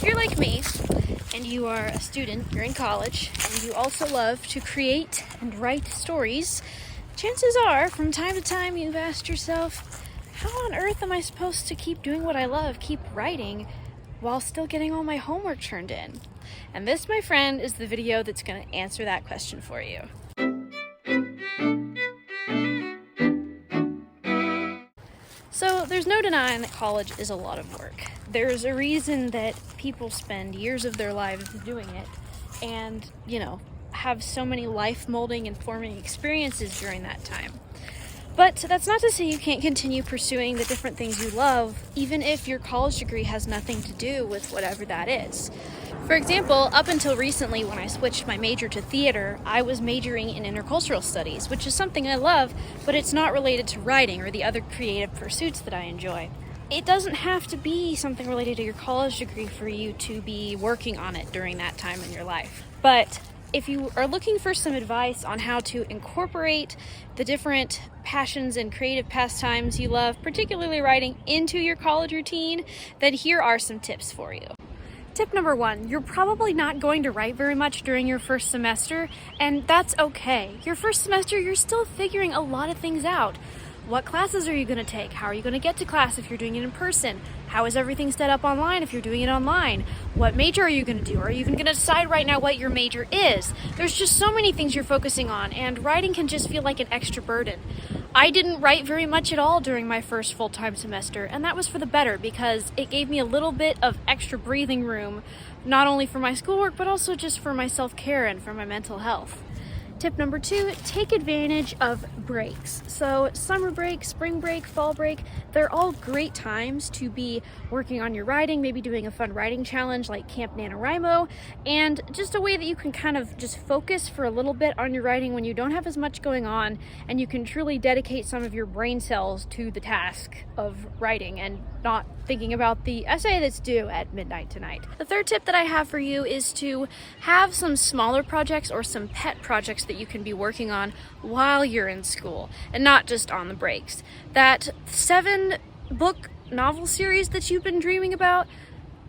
if you're like me and you are a student, you're in college, and you also love to create and write stories, chances are from time to time you've asked yourself, how on earth am I supposed to keep doing what I love, keep writing, while still getting all my homework turned in? And this, my friend, is the video that's going to answer that question for you. So there's no denying that college is a lot of work. There's a reason that people spend years of their lives doing it and, have so many life molding and forming experiences during that time. But that's not to say you can't continue pursuing the different things you love, even if your college degree has nothing to do with whatever that is. For example, up until recently when I switched my major to theater, I was majoring in intercultural studies, which is something I love, but it's not related to writing or the other creative pursuits that I enjoy. It doesn't have to be something related to your college degree for you to be working on it during that time in your life. But if you are looking for some advice on how to incorporate the different passions and creative pastimes you love, particularly writing, into your college routine, then here are some tips for you. Tip number 1, you're probably not going to write very much during your first semester, and that's okay. Your first semester, you're still figuring a lot of things out. What classes are you going to take? How are you going to get to class if you're doing it in person? How is everything set up online if you're doing it online? What major are you going to do? Are you even going to decide right now what your major is? There's just so many things you're focusing on, and writing can just feel like an extra burden. I didn't write very much at all during my first full-time semester, and that was for the better because it gave me a little bit of extra breathing room, not only for my schoolwork, but also just for my self-care and for my mental health. Tip number 2, take advantage of breaks. So summer break, spring break, fall break, they're all great times to be working on your writing, maybe doing a fun writing challenge like Camp NaNoWriMo, and just a way that you can kind of just focus for a little bit on your writing when you don't have as much going on, and you can truly dedicate some of your brain cells to the task of writing and not thinking about the essay that's due at midnight tonight. The third tip that I have for you is to have some smaller projects or some pet projects that you can be working on while you're in school and not just on the breaks. That 7-book novel series that you've been dreaming about,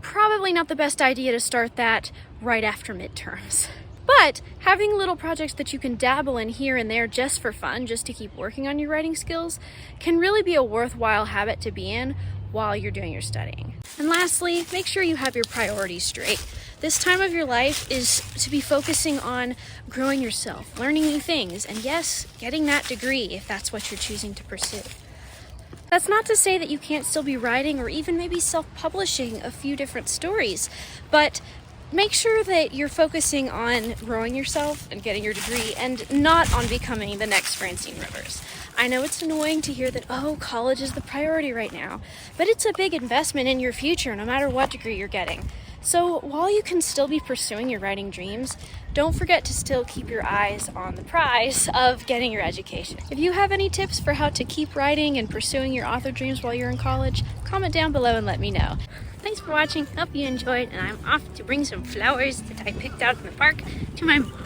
probably not the best idea to start that right after midterms. But having little projects that you can dabble in here and there just for fun, just to keep working on your writing skills, can really be a worthwhile habit to be in while you're doing your studying. And lastly, make sure you have your priorities straight. This time of your life is to be focusing on growing yourself, learning new things, and yes, getting that degree if that's what you're choosing to pursue. That's not to say that you can't still be writing or even maybe self-publishing a few different stories, but make sure that you're focusing on growing yourself and getting your degree and not on becoming the next Francine Rivers. I know it's annoying to hear that, college is the priority right now, but it's a big investment in your future no matter what degree you're getting. So while you can still be pursuing your writing dreams, don't forget to still keep your eyes on the prize of getting your education. If you have any tips for how to keep writing and pursuing your author dreams while you're in college, comment down below and let me know. Thanks for watching, hope you enjoyed, and I'm off to bring some flowers that I picked out in the park to my mom.